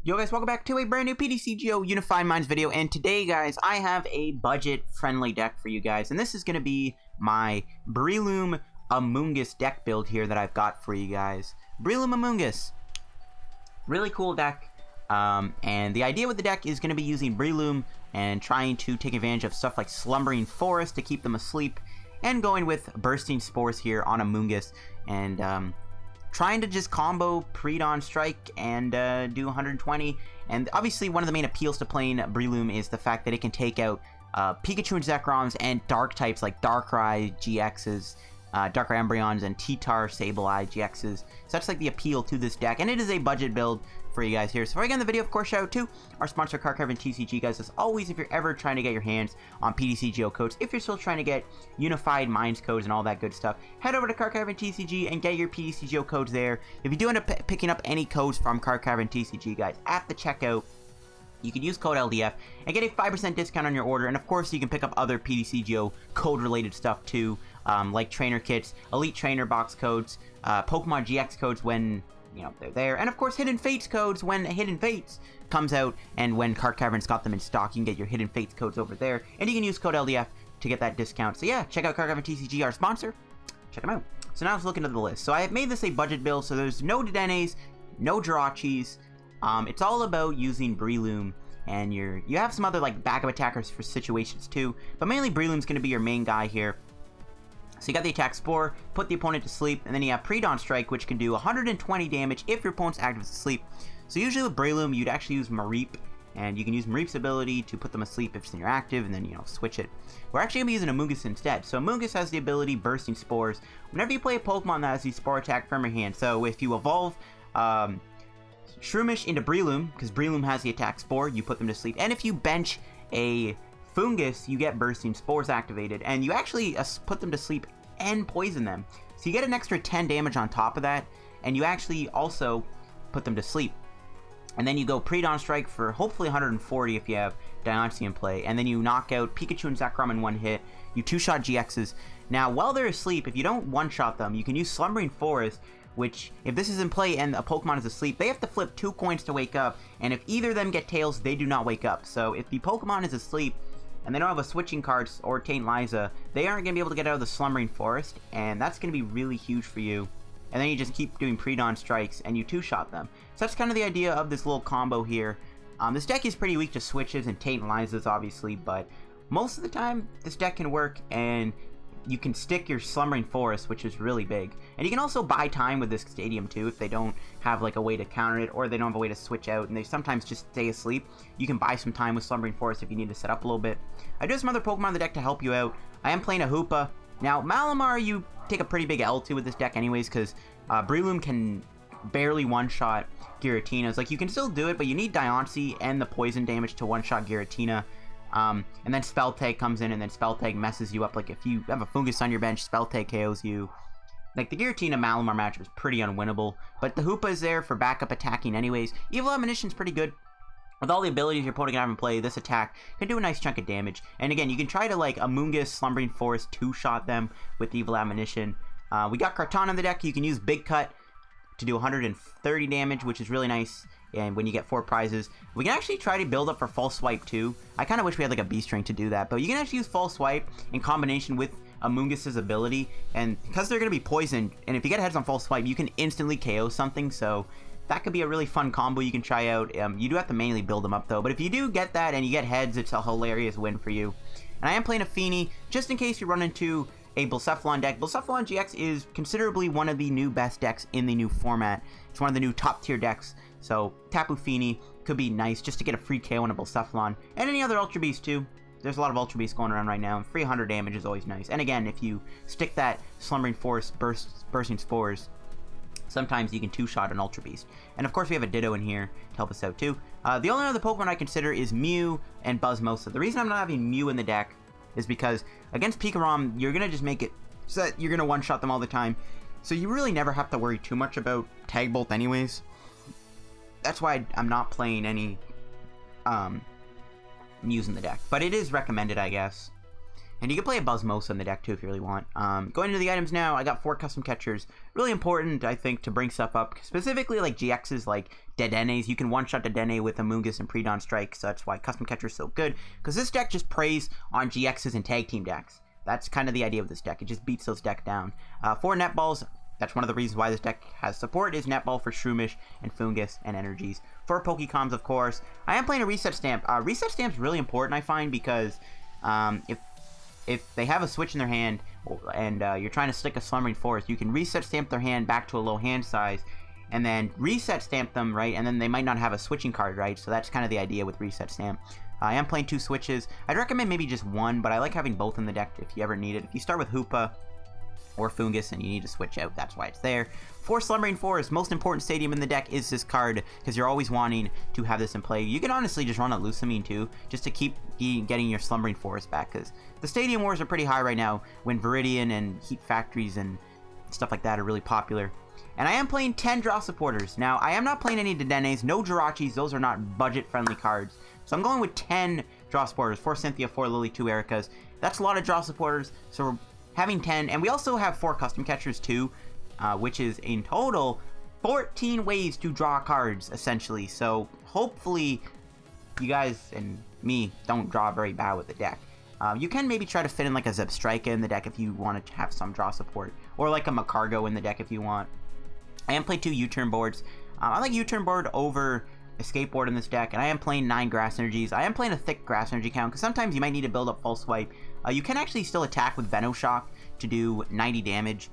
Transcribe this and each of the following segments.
Yo guys, welcome back to a brand new PTCGO Unified Minds video, and today guys, I have a budget-friendly deck for you guys, and this is going to be my Breloom Amoonguss deck build here that I've got for you guys. Breloom Amoonguss. Really cool deck, and the idea with the deck is going to be using Breloom and trying to take advantage of stuff like Slumbering Forest to keep them asleep, and going with Bursting Spores here on Amoonguss, and trying to just combo pre-dawn strike and do 120. And obviously one of the main appeals to playing Breloom is the fact that it can take out Pikachu and Zekroms and dark types like Darkrai GXs, Darkrai Embryons, and T-Tar Sableye GXs. So that's like the appeal to this deck, and it is a budget build for you guys here. So before I get in the video, of course, shout out to our sponsor Kartana TCG, guys. As always, if you're ever trying to get your hands on PTCGO codes, if you're still trying to get Unified Minds codes and all that good stuff, head over to Kartana TCG and get your PTCGO codes there. If you do end up picking up any codes from Kartana TCG, guys, at the checkout, you can use code LDF and get a 5% discount on your order. And of course, you can pick up other PTCGO code-related stuff too, like trainer kits, elite trainer box codes, Pokemon GX codes when they're there, and of course Hidden Fates codes when Hidden Fates comes out, and when Cart Cavern's got them in stock, you can get your Hidden Fates codes over there, and you can use code LDF to get that discount. So yeah, check out Cart Cavern TCG, our sponsor. Check them out. So now let's look into the list. So I have made this a budget build, so there's no Dedenes, no Jirachis. It's all about using Breloom, and you have some other like backup attackers for situations too, but mainly Breloom's going to be your main guy here. So you got the attack Spore, put the opponent to sleep, and then you have Pre-Dawn Strike, which can do 120 damage if your opponent's active asleep. So usually with Breloom, you'd actually use Mareep, and you can use Mareep's ability to put them asleep if you're active, and then, switch it. We're actually going to be using Amoonguss instead. So Amoonguss has the ability Bursting Spores whenever you play a Pokemon that has the Spore attack from your hand. So if you evolve Shroomish into Breloom, because Breloom has the attack Spore, you put them to sleep. And if you bench a Foongus, you get Bursting Spores activated, and you actually put them to sleep and poison them. So you get an extra 10 damage on top of that, and you actually also put them to sleep. And then you go Pre-Dawn Strike for hopefully 140 if you have Diancie in play, and then you knock out Pikachu and Zekrom in one hit. You two-shot GXs. Now, while they're asleep, if you don't one-shot them, you can use Slumbering Forest, which, if this is in play and a Pokemon is asleep, they have to flip 2 coins to wake up, and if either of them get tails, they do not wake up. So if the Pokemon is asleep, and they don't have a switching cards or Taint Liza, they aren't going to be able to get out of the Slumbering Forest, and that's going to be really huge for you. And then you just keep doing Pre-Dawn Strikes, and you two-shot them. So that's kind of the idea of this little combo here. This deck is pretty weak to switches and Taint Lizas, obviously, but most of the time, this deck can work, and you can stick your Slumbering Forest, which is really big. And you can also buy time with this stadium too, if they don't have like a way to counter it, or they don't have a way to switch out, and they sometimes just stay asleep. You can buy some time with Slumbering Forest if you need to set up a little bit. I do have some other Pokemon in the deck to help you out. I am playing a Hoopa. Now, Malamar, you take a pretty big L2 with this deck anyways, because Breloom can barely one-shot Giratinas. Like, you can still do it, but you need Diancie and the poison damage to one-shot Giratina. And then Spell Tag comes in, and then Spell Tag messes you up. Like, if you have a Foongus on your bench, Spell Tag KOs you. Like, the Giratina Malamar matchup is pretty unwinnable, but the Hoopa is there for backup attacking anyways. Evil Admonition's pretty good. With all the abilities your opponent can have in play, this attack can do a nice chunk of damage. And again, you can try to, like, Amoonguss, Slumbering Forest, two-shot them with Evil Admonition. We got Kartana in the deck. You can use Big Cut to do 130 damage, which is really nice. And when you get 4 prizes, we can actually try to build up for False Swipe too. I kind of wish we had like a B-String to do that, but you can actually use False Swipe in combination with Amoonguss's ability, and because they're going to be poisoned, and if you get heads on False Swipe, you can instantly KO something, so that could be a really fun combo you can try out. You do have to manually build them up though, but if you do get that and you get heads, it's a hilarious win for you. And I am playing a Fini, just in case you run into a Blacephalon deck. Blacephalon GX is considerably one of the new best decks in the new format. It's one of the new top tier decks. So Tapu Fini could be nice just to get a free KO on a Blacephalon. And any other Ultra Beast too. There's a lot of Ultra Beasts going around right now. 300 damage is always nice. And again, if you stick that Slumbering Forest Bursting Spores, sometimes you can two-shot an Ultra Beast. And of course we have a Ditto in here to help us out too. The only other Pokemon I consider is Mew and Buzzmosa. The reason I'm not having Mew in the deck is because against Pikarom, you're going to just make it so that you're going to one-shot them all the time. So you really never have to worry too much about Tag Bolt anyways. That's why I'm not playing any Mews in the deck. But it is recommended, I guess. And you can play a Buzzmosa in the deck too if you really want. Going into the items now, I got 4 custom catchers. Really important, I think, to bring stuff up. Specifically like GXs like Dedenes. You can one-shot Dedenne with Amoongus and Pre-Dawn Strike, so that's why custom catcher is so good. Because this deck just preys on GXs and tag team decks. That's kind of the idea of this deck. It just beats those decks down. 4 Netballs. That's one of the reasons why this deck has support, is Netball for Shroomish and Foongus and Energies. 4 Pokecoms, of course. I am playing a Reset Stamp. Reset Stamp's really important, I find, because if they have a switch in their hand and you're trying to stick a Slumbering Forest, you can Reset Stamp their hand back to a low hand size and then Reset Stamp them, right? And then they might not have a switching card, right? So that's kind of the idea with Reset Stamp. I am playing 2 switches. I'd recommend maybe just 1, but I like having both in the deck if you ever need it. If you start with Hoopa or Foongus and you need to switch out, that's why it's there. 4 Slumbering Forest, most important stadium in the deck is this card, because you're always wanting to have this in play. You can honestly just run a Lusamine too, just to keep getting your Slumbering Forest back, because the stadium wars are pretty high right now when Viridian and Heat Factories and stuff like that are really popular. And I am playing 10 draw supporters. Now, I am not playing any Dedenes, no Jirachis, those are not budget-friendly cards. So I'm going with 10 draw supporters, 4 Cynthia, 4 Lillie, 2 Erikas. That's a lot of draw supporters, so we're having 10, and we also have 4 custom catchers too, which is in total 14 ways to draw cards, essentially. So hopefully you guys and me don't draw very bad with the deck. You can maybe try to fit in like a Zebstrika in the deck if you want to have some draw support, or like a Macargo in the deck if you want. I am playing 2 U-Turn boards. I like U-Turn board over Escape board in this deck, and I am playing 9 Grass Energies. I am playing a thick Grass Energy count, because sometimes you might need to build up False Swipe. You can actually still attack with Venoshock to do 90 damage.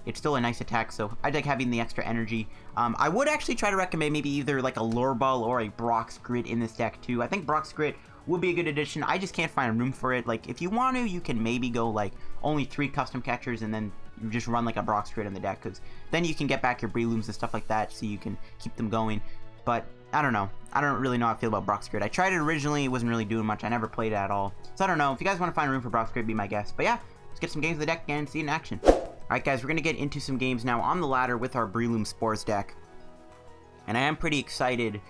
It's still a nice attack, so I like having the extra energy. I would actually try to recommend maybe either like a Lure Ball or a Brock's Grit in this deck too. I think Brock's Grit would be a good addition. I just can't find room for it. Like, if you want to, you can maybe go like only 3 custom catchers and then you just run like a Brock's Grit in the deck, because then you can get back your Brelooms and stuff like that, so you can keep them going. But I don't know. I don't really know how I feel about Brock's Grit. I tried it originally, it wasn't really doing much. I never played it at all. So I don't know. If you guys want to find room for Brock's Grit, be my guest. But yeah, let's get some games of the deck and see it in action. Alright guys, we're going to get into some games now on the ladder with our Breloom Spores deck. And I am pretty excited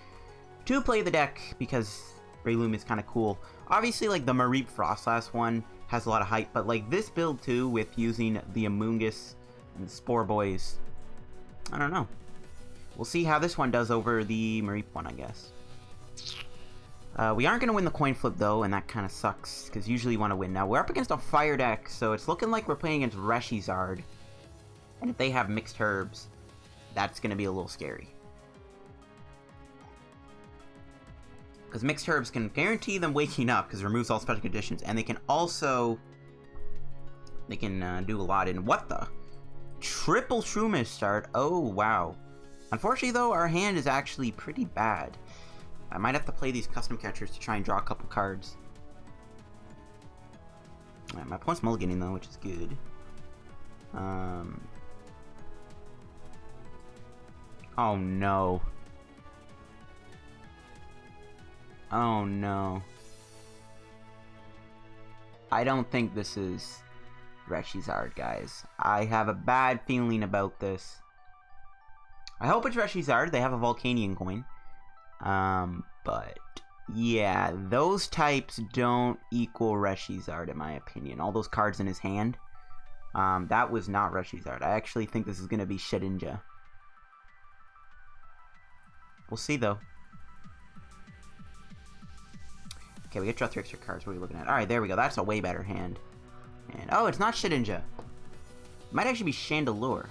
to play the deck because Breloom is kind of cool. Obviously, like, the Mareep Frostlass one has a lot of hype, but like this build too, with using the Amoongus and the Spore Boys, I don't know. We'll see how this one does over the Mareep one, I guess. We aren't going to win the coin flip, though, and that kind of sucks, because usually you want to win. Now, we're up against a fire deck, so it's looking like we're playing against Reshizard. And if they have mixed herbs, that's going to be a little scary. Because mixed herbs can guarantee them waking up, because it removes all special conditions, and they can also... They can do a lot in... What the? Triple Shroomish start? Oh, wow. Unfortunately, though, our hand is actually pretty bad. I might have to play these custom catchers to try and draw a couple cards. My opponent's mulliganing, though, which is good. Oh, no. Oh, no. I don't think this is Reshizard, guys. I have a bad feeling about this. I hope it's Reshizard. They have a Volcanion coin. But yeah, those types don't equal Reshizard in my opinion. All those cards in his hand. That was not Reshizard. I actually think this is going to be Shedinja. We'll see though. Okay, we get draw 3 extra cards. What are we looking at? Alright, there we go. That's a way better hand. And oh, it's not Shedinja. It might actually be Chandelure.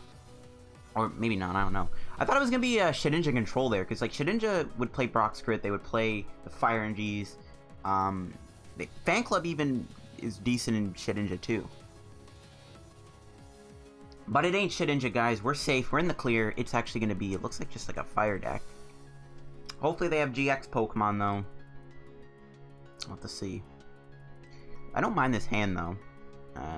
Or maybe not, I don't know. I thought it was going to be a Shedinja control there, because like Shedinja would play Brock's Grit, they would play the Fire Energies. Fan Club even is decent in Shedinja too. But it ain't Shedinja, guys. We're safe, we're in the clear. It's actually going to be, it looks like just like a fire deck. Hopefully they have GX Pokemon though. We'll have to see. I don't mind this hand though.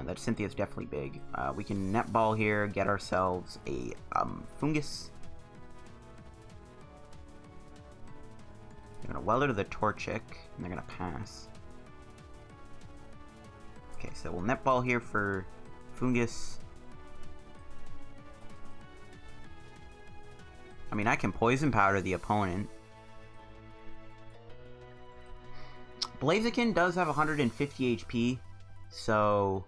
That Cynthia's definitely big. We can netball here, get ourselves a Foongus. They're gonna Welder to the Torchic, and they're gonna pass. Okay, so we'll netball here for Foongus. I mean, I can Poison Powder the opponent. Blaziken does have 150 HP. So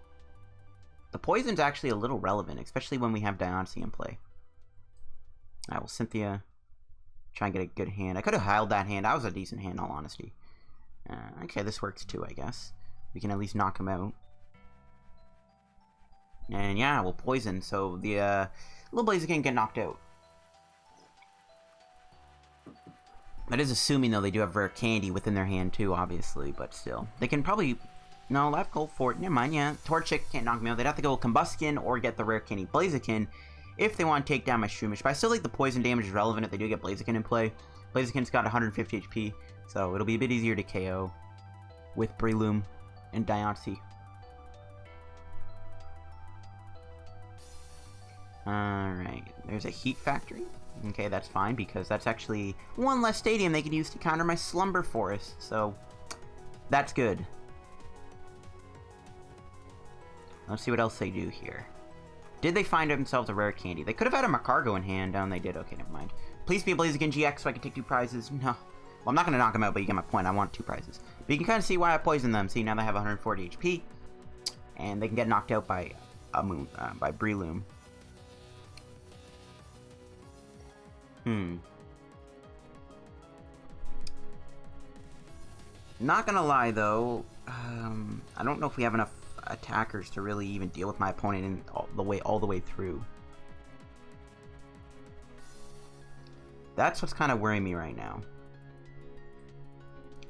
the poison's actually a little relevant, especially when we have Diancie in play. Alright, well, Cynthia, try and get a good hand. I could have held that hand. That was a decent hand, in all honesty. Okay, this works too, I guess. We can at least knock him out. And yeah, we'll poison, so the little Blaziken can get knocked out. That is assuming, though, they do have rare candy within their hand, too, obviously, but still. They can probably... No, left go for it. Never mind, yeah. Torchic can't knock me out. They'd have to go Combuskin or get the rare candy Blaziken if they want to take down my Shroomish. But I still think the poison damage is relevant if they do get Blaziken in play. Blaziken's got 150 HP, so it'll be a bit easier to KO with Breloom and Diancie. Alright, there's a Heat Factory. Okay, that's fine, because that's actually one less stadium they can use to counter my Slumbering Forest, so that's good. Let's see what else they do here. Did they find themselves a rare candy? They could have had a Macargo in hand. Oh, they did. Okay, never mind. Please be a Blaziken GX so I can take 2 prizes. No. Well, I'm not going to knock them out, but you get my point. I want 2 prizes. But you can kind of see why I poisoned them. See, now they have 140 HP. And they can get knocked out by Breloom. Not gonna lie, though. I don't know if we have enough attackers to really even deal with my opponent in all the way through. That's what's kind of worrying me right now.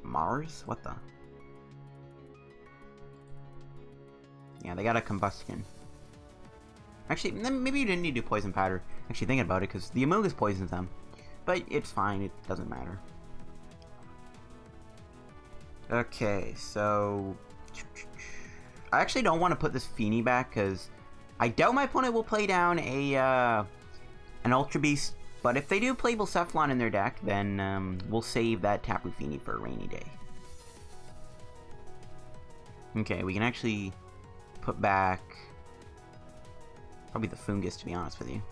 Mars? What the? Yeah, they got a Combuskin. Actually, maybe you didn't need to do Poison Powder. Actually, thinking about it, because the Amoongus poisons them. But it's fine, it doesn't matter. Okay, so... I actually don't want to put this Fini back, because I doubt my opponent will play down an Ultra Beast. But if they do play Blacephalon in their deck, then we'll save that Tapu Fini for a rainy day. Okay, we can actually put back... probably the Foongus, to be honest with you.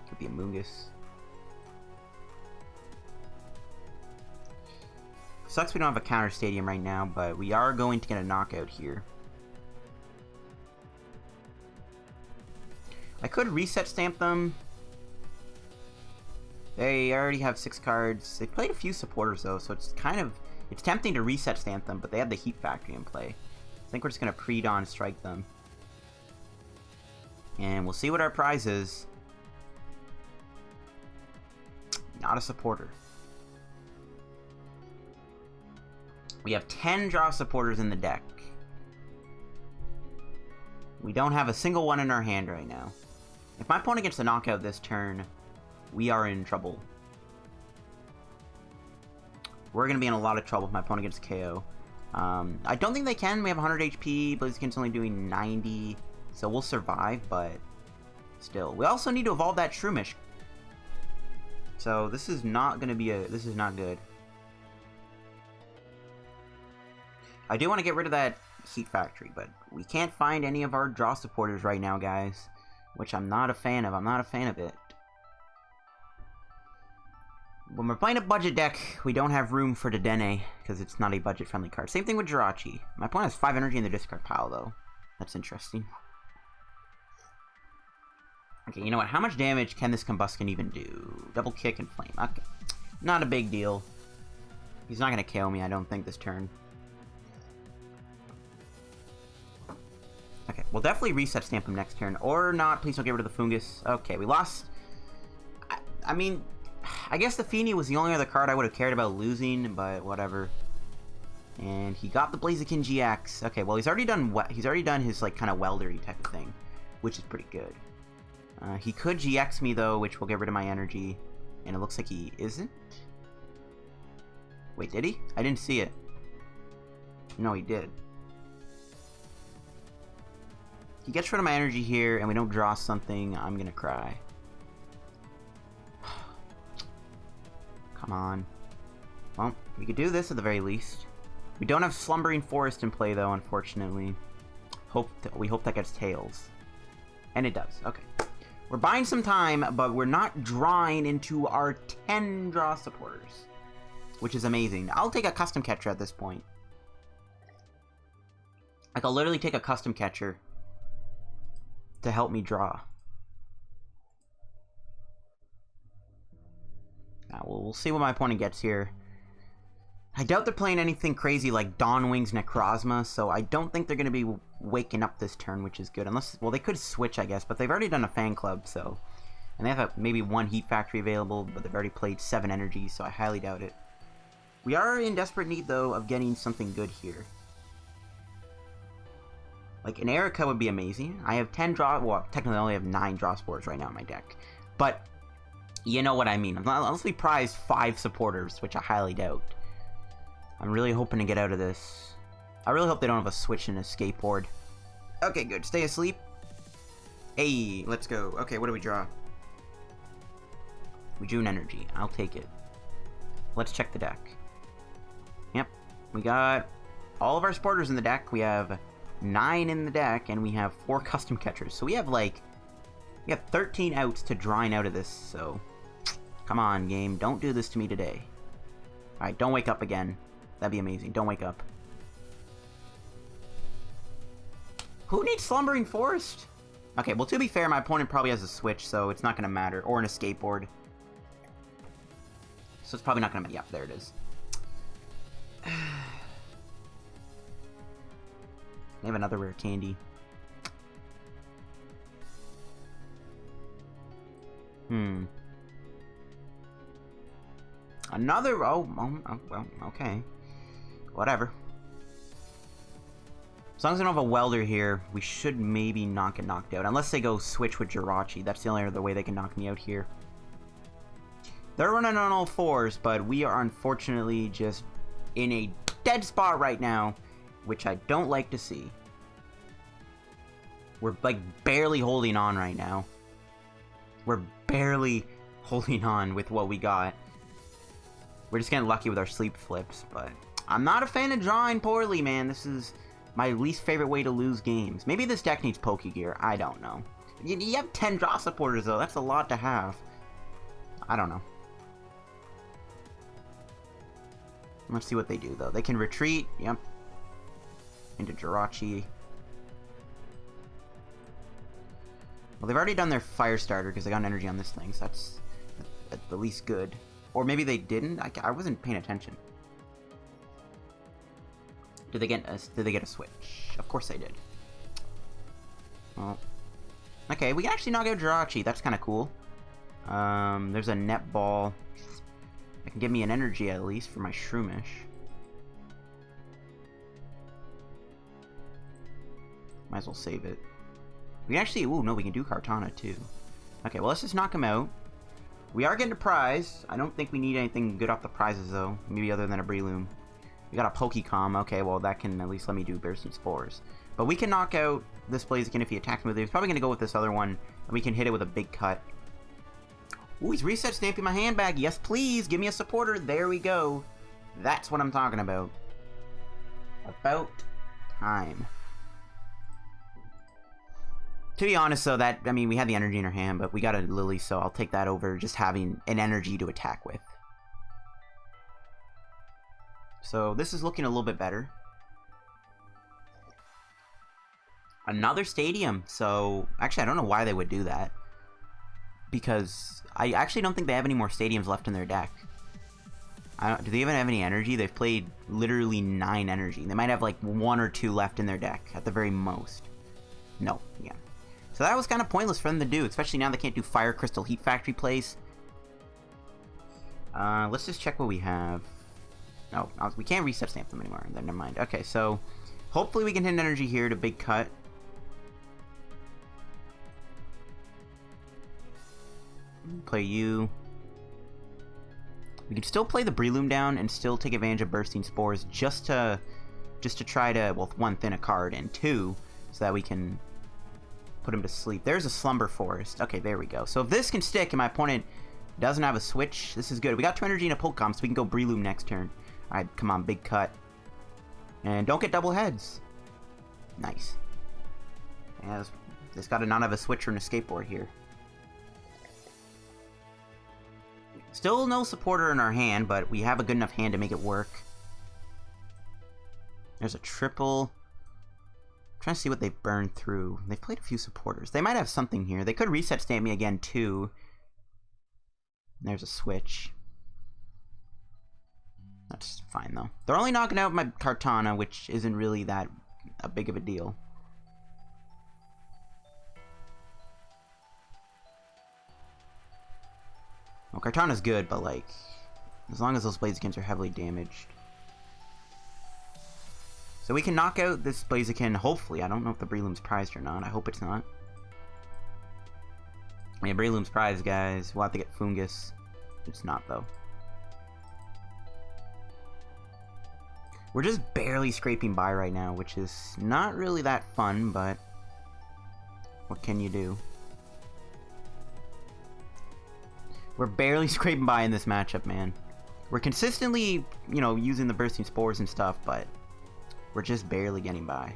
Could be Amoongus. Sucks we don't have a counter stadium right now, but we are going to get a knockout here. I could reset stamp them. They already have 6 cards. They played a few supporters though, so it's tempting to reset stamp them, but they have the Heat Factory in play. I think we're just gonna pre-dawn strike them. And we'll see what our prize is. Not a supporter. We have 10 draw supporters in the deck. We don't have a single one in our hand right now. If my opponent gets the knockout this turn, we are in trouble. We're going to be in a lot of trouble if my opponent gets KO. I don't think they can. We have 100 HP. Blaziken's only doing 90. So we'll survive, but still. We also need to evolve that Shroomish. So this is not going to be a... This is not good. I do want to get rid of that Heat Factory, but we can't find any of our draw supporters right now, guys. Which I'm not a fan of. I'm not a fan of it. When we're playing a budget deck, we don't have room for Dedenne, because it's not a budget-friendly card. Same thing with Jirachi. My opponent has 5 energy in the discard pile, though. That's interesting. Okay, you know what? How much damage can this Combuskin even do? Double kick and flame. Okay. Not a big deal. He's not going to KO me, I don't think, this turn. Okay, we'll definitely reset stamp him next turn. Or not, please don't get rid of the Foongus. Okay, we lost. I mean, I guess the Fini was the only other card I would have cared about losing, but whatever. And he got the Blaziken GX. Okay, well he's already done his like kind of weldery type of thing, which is pretty good. He could GX me though, which will get rid of my energy. And it looks like he isn't. Wait, did he? I didn't see it. No, he did. He gets rid of my energy here, and we don't draw something, I'm gonna cry. Come on. Well, we could do this at the very least. We don't have Slumbering Forest in play, though, unfortunately. We hope that gets Tails. And it does. Okay. We're buying some time, but we're not drawing into our 10 draw supporters. which is amazing. I'll take a custom catcher at this point. Like, I'll literally take a custom catcher to help me draw. Now, we'll see what my opponent gets here. I doubt they're playing anything crazy like Dawnwing's Necrozma, so I don't think they're going to be waking up this turn, which is good. Unless, well, they could switch, I guess, but they've already done a fan club, so... And they have maybe one Heat Factory available, but they've already played 7 energies, so I highly doubt it. We are in desperate need, though, of getting something good here. Like, an Erika would be amazing. I have 10 draw... Well, technically I only have 9 draw spores right now in my deck. But, you know what I mean. Unless we prize 5 supporters, which I highly doubt. I'm really hoping to get out of this. I really hope they don't have a switch and a skateboard. Okay, good. Stay asleep. Hey, let's go. Okay, what do we draw? We drew an energy. I'll take it. Let's check the deck. Yep. We got all of our supporters in the deck. We have 9 in the deck, and we have 4 custom catchers. So we have, like... We have 13 outs to drawing out of this, so... Come on, game. Don't do this to me today. Alright, don't wake up again. That'd be amazing. Don't wake up. Who needs Slumbering Forest? Okay, well, to be fair, my opponent probably has a switch, so it's not going to matter. Or an skateboard. So it's probably not going to matter. Yep, there it is. They have another rare candy. Another... Oh, well, okay. Whatever. As long as I don't have a welder here, we should maybe not get knocked out. Unless they go switch with Jirachi. That's the only other way they can knock me out here. They're running on all 4s, but we are unfortunately just in a dead spot right now, which I don't like to see. We're, like, barely holding on right now. We're barely holding on with what we got. We're just getting lucky with our sleep flips, but... I'm not a fan of drawing poorly, man. This is my least favorite way to lose games. Maybe this deck needs Pokegear. I don't know. You have 10 draw supporters, though. That's a lot to have. I don't know. Let's see what they do, though. They can retreat. Yep. Into Jirachi. Well, they've already done their fire starter because they got an energy on this thing, so that's at the least good. Or maybe they didn't. I wasn't paying attention. Did they get a switch? Of course they did. Well, okay, we can actually knock out Jirachi. That's kind of cool. There's a netball. That can give me an energy at least for my Shroomish. Might as well save it. We can actually... Ooh, no, we can do Kartana too. Okay, well, let's just knock him out. We are getting a prize. I don't think we need anything good off the prizes, though. Maybe other than a Breloom. We got a Pokecom. Okay, well, that can at least let me do Bursting Spores. But we can knock out this Blaziken if he attacks me with it. He's probably going to go with this other one, and we can hit it with a big cut. Ooh, he's reset stamping my handbag. Yes, please. Give me a supporter. There we go. That's what I'm talking about. About time. To be honest, though, I mean, we had the energy in our hand, but we got a Lillie, so I'll take that over just having an energy to attack with. So this is looking a little bit better. Another stadium. So, actually, I don't know why they would do that. Because I actually don't think they have any more stadiums left in their deck. Do they even have any energy? They've played literally 9 energy. They might have like 1 or 2 left in their deck at the very most. No, yeah. So that was kind of pointless for them to do, especially now they can't do Fire Crystal Heat Factory plays. Let's just check what we have. No, we can't reset stamp them anymore. Then never mind. Okay, so hopefully we can hit an energy here to big cut. Play you. We can still play the Breloom down and still take advantage of Bursting Spores just to try to, well, 1, thin a card, and 2, so that we can put him to sleep. There's a Slumber Forest. Okay, there we go. So if this can stick and my opponent doesn't have a switch, this is good. We got 2 energy and a Pokemon, so we can go Breloom next turn. Alright, come on, big cut. And don't get double heads. Nice. Yeah, this got to not have a switch or a skateboard here. Still no supporter in our hand, but we have a good enough hand to make it work. There's a triple. I'm trying to see what they've burned through. They've played a few supporters. They might have something here. They could reset stamp me again, too. There's a switch. That's fine, though. They're only knocking out my Kartana, which isn't really that big of a deal. Well, Kartana's good, but, like, as long as those Blazekins are heavily damaged. So we can knock out this Blaziken, hopefully. I don't know if the Breloom's prized or not. I hope it's not. I mean, Breloom's prized, guys. We'll have to get Foongus. It's not, though. We're just barely scraping by right now, which is not really that fun, but what can you do? We're barely scraping by in this matchup, man. We're consistently, you know, using the bursting spores and stuff, but we're just barely getting by.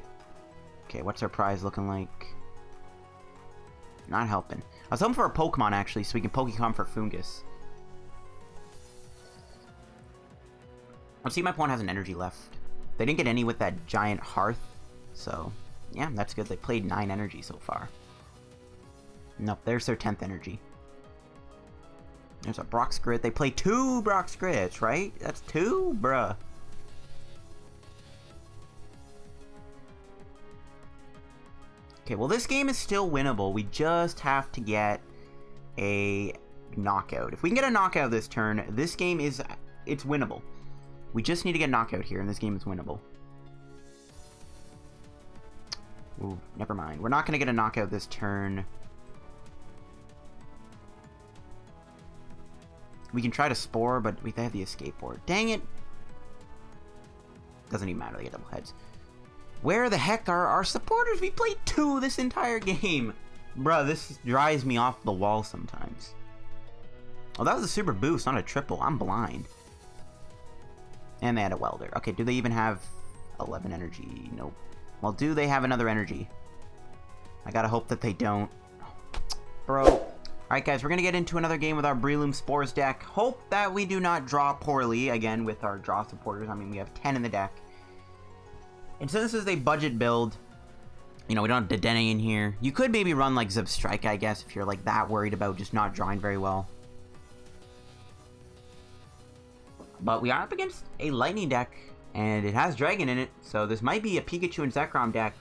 Okay, what's our prize looking like? Not helping. I was hoping for a Pokemon, actually, so we can Pokemon for Foongus. Let's see if my opponent has an energy left. They didn't get any with that giant hearth, so yeah, that's good. They played 9 energy so far. Nope, there's their 10th energy. There's a Brock Skrit. They play 2 Brock Skrits, right? That's 2? Bruh. Okay, well, this game is still winnable. We just have to get a knockout. If we can get a knockout this turn, this game is... it's winnable. We just need to get a knockout here, and this game is winnable. Ooh, never mind. We're not going to get a knockout this turn. We can try to Spore, but they have the escape board. Dang it! Doesn't even matter, they get double heads. Where the heck are our supporters? We played 2 this entire game! Bruh, this drives me off the wall sometimes. Oh, that was a super boost, not a triple. I'm blind. And they had a welder. Okay, do they even have 11 energy? Nope. Well, do they have another energy? I gotta hope that they don't. Bro. Alright, guys, we're gonna get into another game with our Breloom Spores deck. Hope that we do not draw poorly, again, with our draw supporters. I mean, we have 10 in the deck. And since this is a budget build, you know, we don't have Dedenne in here. You could maybe run, like, Zebstrika, I guess, if you're, like, that worried about just not drawing very well. But we are up against a Lightning deck, and it has Dragon in it, so this might be a Pikachu and Zekrom deck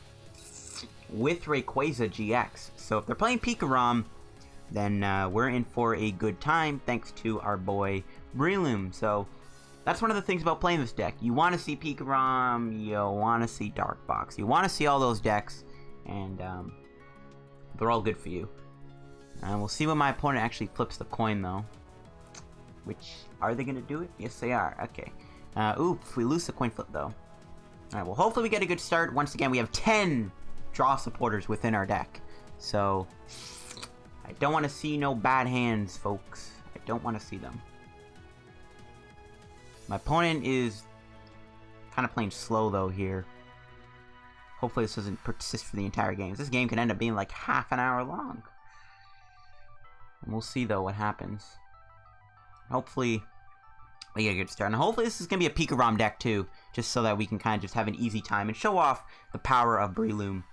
with Rayquaza GX. So if they're playing Pikarom, then we're in for a good time, thanks to our boy Breloom. So that's one of the things about playing this deck. You want to see Pikarom, you want to see Dark Box, you want to see all those decks, and they're all good for you. We'll see when my opponent actually flips the coin, though. Which, are they going to do it? Yes, they are. Okay. Oof, we lose the coin flip, though. Alright, well, hopefully we get a good start. Once again, we have 10 draw supporters within our deck. So, I don't want to see no bad hands, folks. I don't want to see them. My opponent is kind of playing slow, though, here. Hopefully this doesn't persist for the entire game. This game can end up being like half an hour long. And we'll see, though, what happens. Hopefully we get a good start. And hopefully this is going to be a Pikarom deck, too. Just so that we can kind of just have an easy time and show off the power of Breloom.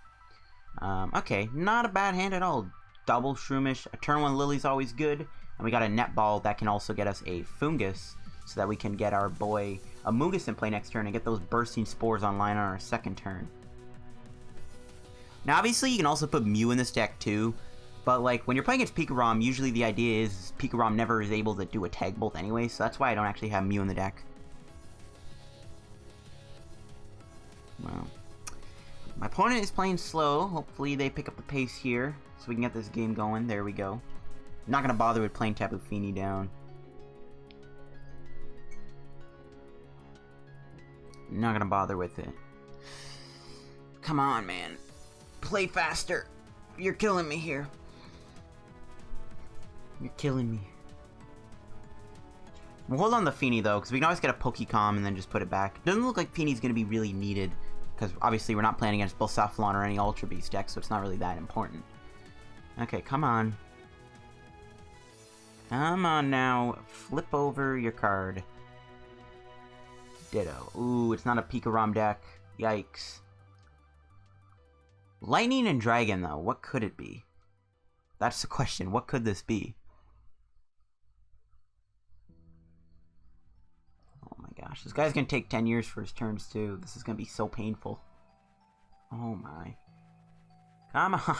Okay, not a bad hand at all. Double Shroomish. A turn 1 Lily's always good. And we got a Netball that can also get us a Foongus, so that we can get our boy Amoongus in play next turn and get those bursting spores online on our second turn. Now, obviously, you can also put Mew in this deck, too. But, like, when you're playing against Pikarom, usually the idea is Pikarom never is able to do a Tag Bolt anyway, so that's why I don't actually have Mew in the deck. Well, my opponent is playing slow. Hopefully they pick up the pace here, so we can get this game going. There we go. I'm not going to bother with playing Tapu Fini down. I'm not going to bother with it. Come on, man. Play faster. You're killing me here. You're killing me. We'll hold on the Fini, though, because we can always get a Pokecom and then just put it back. Doesn't look like Fini's going to be really needed, because obviously we're not playing against Blacephalon or any Ultra Beast decks, so it's not really that important. Okay, come on. Come on now. Flip over your card. Ditto. Ooh, it's not a Pikarom deck. Yikes. Lightning and Dragon, though. What could it be? That's the question. What could this be? Oh my gosh. This guy's gonna take 10 years for his turns, too. This is gonna be so painful. Oh my. Come on.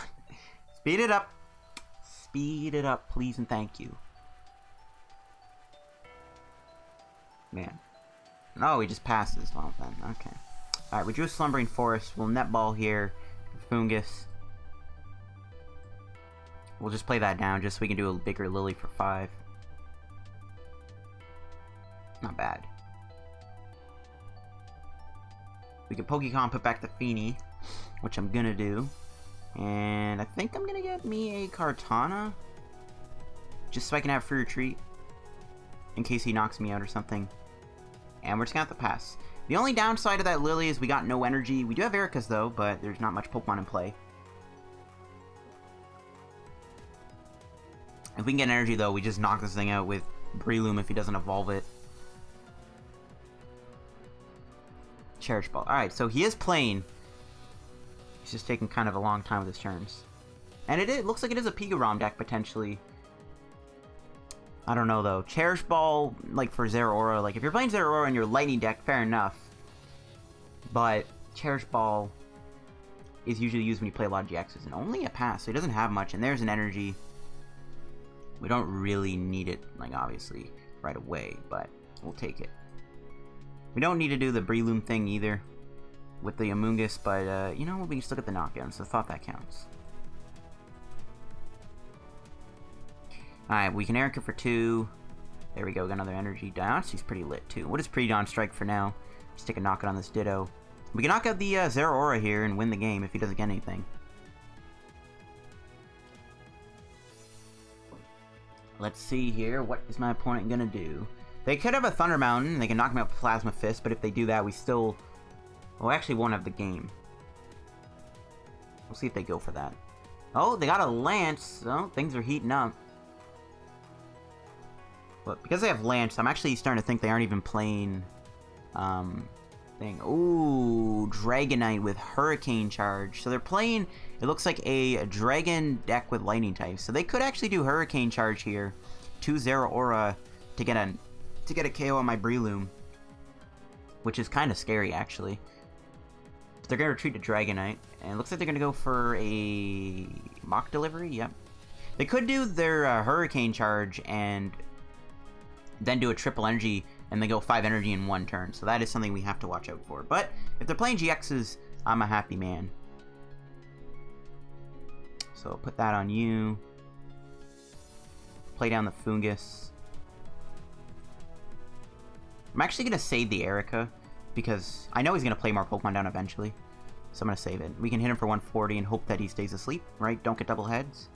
Speed it up. Speed it up, please and thank you. Man. No, he just passes. Well then, okay. Alright, we drew a Slumbering Forest. We'll netball here. Foongus. We'll just play that down just so we can do a bigger Lillie for 5. Not bad. We can Pokémon put back the Fini, which I'm gonna do. And I think I'm gonna get me a Kartana, just so I can have free retreat, in case he knocks me out or something. And we're just gonna have to pass. The only downside of that Lillie is we got no energy. We do have Erika's though, but there's not much Pokemon in play. If we can get energy though, we just knock this thing out with Breloom if he doesn't evolve it. Cherish Ball. Alright, so he is playing. He's just taking kind of a long time with his turns. And it looks like it is a Pikarom deck, potentially. I don't know, though. Cherish Ball, like, for Zeraora. Like, if you're playing Zeraora in your Lightning deck, fair enough. But Cherish Ball is usually used when you play a lot of GXs. And only a pass, so he doesn't have much. And there's an energy. We don't really need it, like, obviously, right away. But we'll take it. We don't need to do the Breloom thing, either, with the Amoonguss, but, you know, we can still get the knockdown, so I thought that counts. Alright, we can Erika for 2. There we go, got another energy. Diancie's pretty lit, too. What does Pre-Dawn strike for now? Just take a knockout on this Ditto. We can knock out the Zeraora here and win the game if he doesn't get anything. Let's see here, what is my opponent gonna do? They could have a Thunder Mountain, they can knock me out with Plasma Fist, but if they do that, we still... well, actually won't have the game. We'll see if they go for that. Oh, they got a Lance. Oh, things are heating up. But because they have Lance, I'm actually starting to think they aren't even playing... thing. Ooh, Dragonite with Hurricane Charge. So they're playing, it looks like a Dragon deck with Lightning types. So they could actually do Hurricane Charge here to Zeraora to get a KO on my Breloom. Which is kind of scary, actually. But they're going to retreat to Dragonite. And it looks like they're going to go for a Mock Delivery. Yep. They could do their Hurricane Charge and then do a triple energy and they go 5 energy in 1 turn. So that is something we have to watch out for. But if they're playing GXs, I'm a happy man. So I'll put that on you. Play down the Foongus. I'm actually going to save the Erika because I know he's going to play more Pokemon down eventually. So I'm going to save it. We can hit him for 140 and hope that he stays asleep, right? Don't get double heads.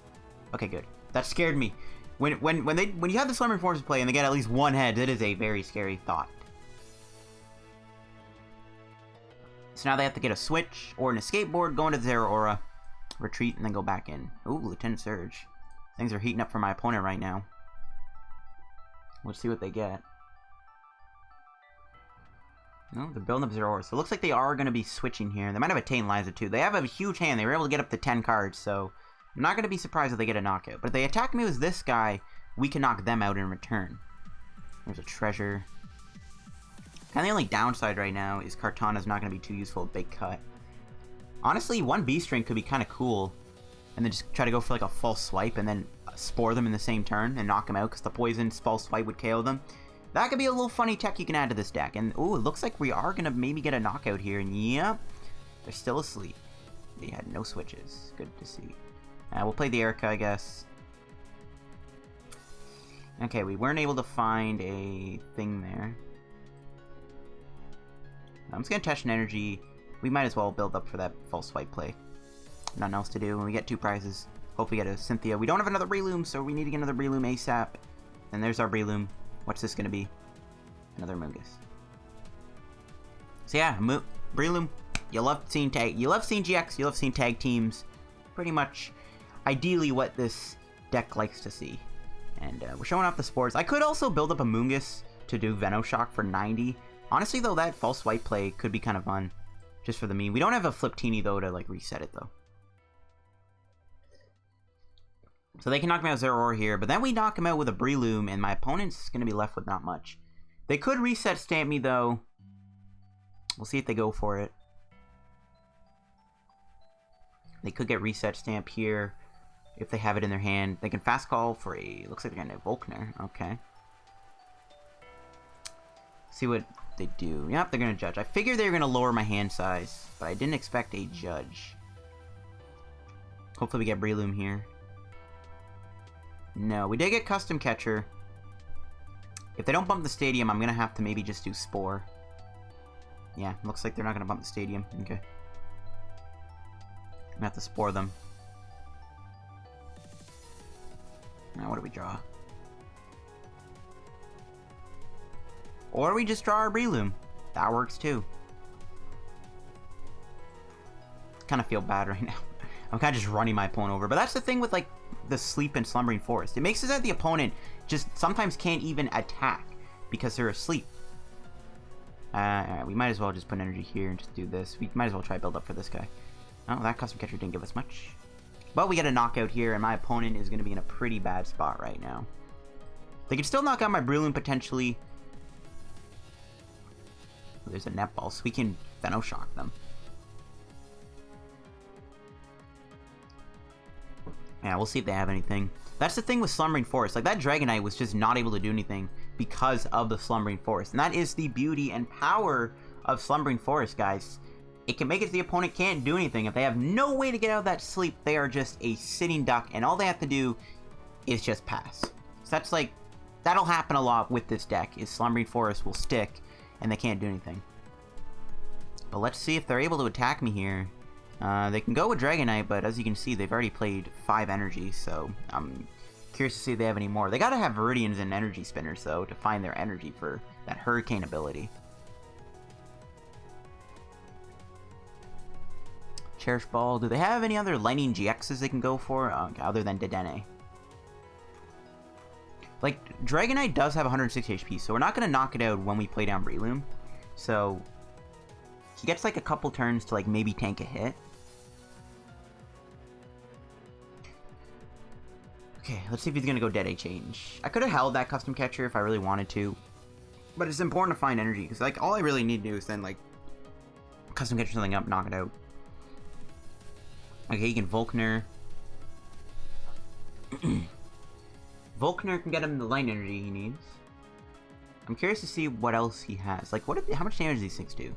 Okay, good. That scared me. When you have the Slumbering Forest play and they get at least 1 head, it is a very scary thought. So now they have to get a switch or an escape board, go into Zeraora, retreat, and then go back in. Ooh, Lieutenant Surge. Things are heating up for my opponent right now. Let's see what they get. No, they're building up Zeraora. So it looks like they are going to be switching here. They might have a Tane Liza too. They have a huge hand. They were able to get up to 10 cards, so I'm not going to be surprised if they get a knockout. But if they attack me with this guy, we can knock them out in return. There's a treasure. Kind of the only downside right now is Kartana's not going to be too useful at Big Cut. Honestly, 1 B-String could be kind of cool. And then just try to go for like a false swipe and then spore them in the same turn and knock them out because the poison false swipe would KO them. That could be a little funny tech you can add to this deck. And, ooh, it looks like we are going to maybe get a knockout here. And, yep, they're still asleep. They had no switches. Good to see. We'll play the Erika, I guess. Okay, we weren't able to find a thing there. I'm just going to touch an energy. We might as well build up for that false swipe play. Nothing else to do. When we get 2 prizes, hopefully get a Cynthia. We don't have another Breloom, so we need to get another Breloom ASAP. And there's our Breloom. What's this going to be? Another Amoonguss. So yeah, Breloom. You love seeing GX. You love seeing tag teams. Pretty much, ideally, what this deck likes to see. And we're showing off the spores. I could also build up Amoongus to do Venoshock for 90. Honestly, though, that false swipe play could be kind of fun. Just for the meme. We don't have a Fliptini, though, to, like, reset it, though. So they can knock me out Zeraora here, but then we knock him out with a Breloom, and my opponent's going to be left with not much. They could reset stamp me, though. We'll see if they go for it. They could get reset stamp here if they have it in their hand. They can fast call for a... Looks like they're going to Volkner. Okay. See what they do. Yep, they're going to judge. I figured they were going to lower my hand size, but I didn't expect a judge. Hopefully we get Breloom here. No, we did get Custom Catcher. If they don't bump the stadium, I'm going to have to maybe just do Spore. Yeah, looks like they're not going to bump the stadium. Okay. I'm going to have to Spore them. Now, what do we draw? Or we just draw our Breloom. That works too. Kind of feel bad right now. I'm kind of just running my opponent over. But that's the thing with, like, the Sleep and Slumbering Forest. It makes it that the opponent just sometimes can't even attack because they're asleep. Alright, we might as well just put energy here and just do this. We might as well try to build up for this guy. Oh, that Custom Catcher didn't give us much. But we get a knockout here, and my opponent is going to be in a pretty bad spot right now. They can still knock out my Breloom potentially. There's a netball, so we can Venoshock them. Yeah, we'll see if they have anything. That's the thing with Slumbering Forest. Like, that Dragonite was just not able to do anything because of the Slumbering Forest. And that is the beauty and power of Slumbering Forest, guys. It can make it so the opponent can't do anything. If they have no way to get out of that sleep, they are just a sitting duck. And all they have to do is just pass. So that's like... That'll happen a lot with this deck, is Slumbering Forest will stick and they can't do anything. But let's see if they're able to attack me here. They can go with Dragonite, but as you can see, they've already played 5 energy, so I'm curious to see if they have any more. They gotta have Viridians and Energy Spinners, though, to find their energy for that Hurricane ability. Cherish Ball. Do they have any other Lightning GXs they can go for, other than Dedenne? Like, Dragonite does have 160 HP, so we're not gonna knock it out when we play down Breloom. So, he gets, like, a couple turns to, like, maybe tank a hit. Okay, let's see if he's gonna go Dead Change. I could have held that Custom Catcher if I really wanted to. But it's important to find energy, because, like, all I really need to do is then, like, Custom Catcher something up, knock it out. Okay, he can Volkner. Volkner can get him the light energy he needs. I'm curious to see what else he has. Like, how much damage do these things do?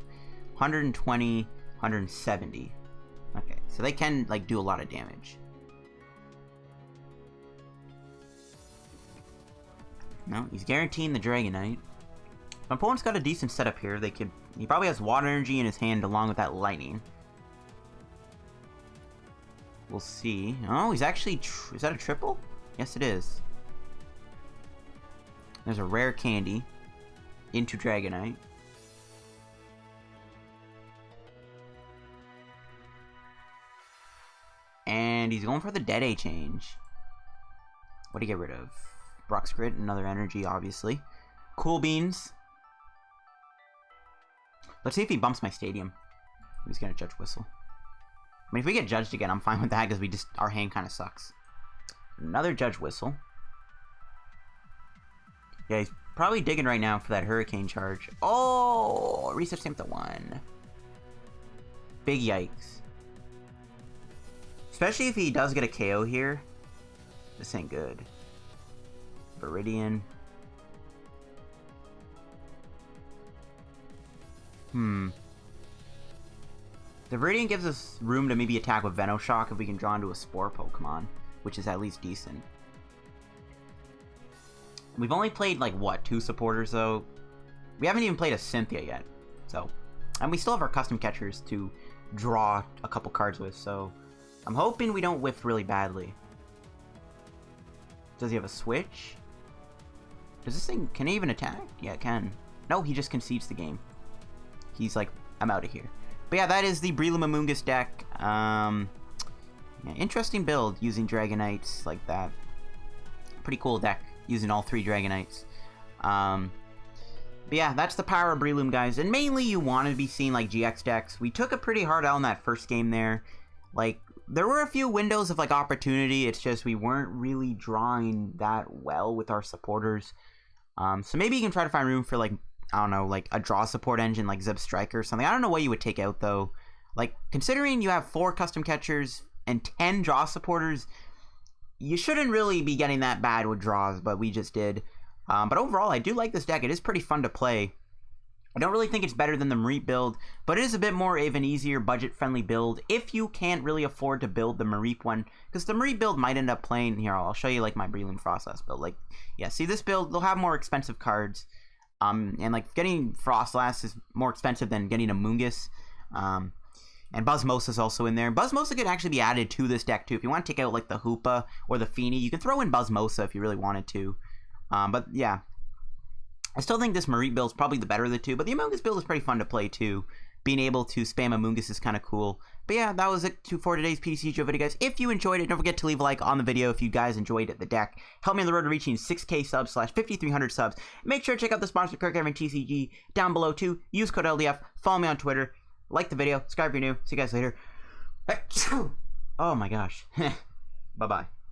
120, 170. Okay, so they can, like, do a lot of damage. No, he's guaranteeing the Dragonite. My opponent's got a decent setup here. He probably has water energy in his hand along with that lightning. We'll see. Oh, he's actually... is that a triple? Yes, it is. There's a rare candy into Dragonite. And he's going for the Dead change. What do you get rid of? Brock's Grit, another energy, obviously. Cool Beans. Let's see if he bumps my stadium. He's gonna Judge Whistle. I mean, if we get judged again, I'm fine with that because our hand kind of sucks. Another Judge Whistle. Yeah, he's probably digging right now for that Hurricane charge. Oh! Reset Stamp to 1. Big yikes. Especially if he does get a KO here. This ain't good. Viridian. The Viridian gives us room to maybe attack with Venoshock if we can draw into a Spore Pokemon, which is at least decent. We've only played, like, what, 2 supporters, though? We haven't even played a Cynthia yet, so... And we still have our Custom Catchers to draw a couple cards with, so... I'm hoping we don't whiff really badly. Does he have a switch? Does this thing... Can he even attack? Yeah, it can. No, he just concedes the game. He's like, I'm out of here. But yeah, that is the Breloom Amoonguss deck. Yeah, interesting build using Dragonites like that. pretty cool deck using all 3 Dragonites. But yeah, that's the power of Breloom, guys. And mainly you want to be seeing like GX decks. We took a pretty hard L in that first game there. Like, there were a few windows of like opportunity. It's just we weren't really drawing that well with our supporters. So maybe you can try to find room for like, I don't know, like a draw support engine like Zeb Striker or something. I don't know what you would take out though. Like, considering you have 4 custom catchers and 10 draw supporters, you shouldn't really be getting that bad with draws, but we just did. But overall, I do like this deck. It is pretty fun to play. I don't really think it's better than the Mareep build, but it is a bit more of an easier budget-friendly build if you can't really afford to build the Mareep one, because the Mareep build might end up playing, here, I'll show you like my Breloom process build. Like, yeah, see this build, they'll have more expensive cards, and like getting Frostlass is more expensive than getting Amoonguss, and Buzzmosa is also in there. Buzzmosa could actually be added to this deck too. If you want to take out like the Hoopa or the Fini, you can throw in Buzzmosa if you really wanted to. But yeah, I still think this Mareep build is probably the better of the two, but the Amoonguss build is pretty fun to play too. Being able to spam Amoonguss is kind of cool. But yeah, that was it for today's PTCGO video, guys. If you enjoyed it, don't forget to leave a like on the video if you guys enjoyed the deck. Help me on the road to reaching 6K subs / 5,300 subs. Make sure to check out the sponsor, Kirk Evan TCG, down below too. Use code LDF. Follow me on Twitter. Like the video. Subscribe if you're new. See you guys later. Oh my gosh. Bye-bye.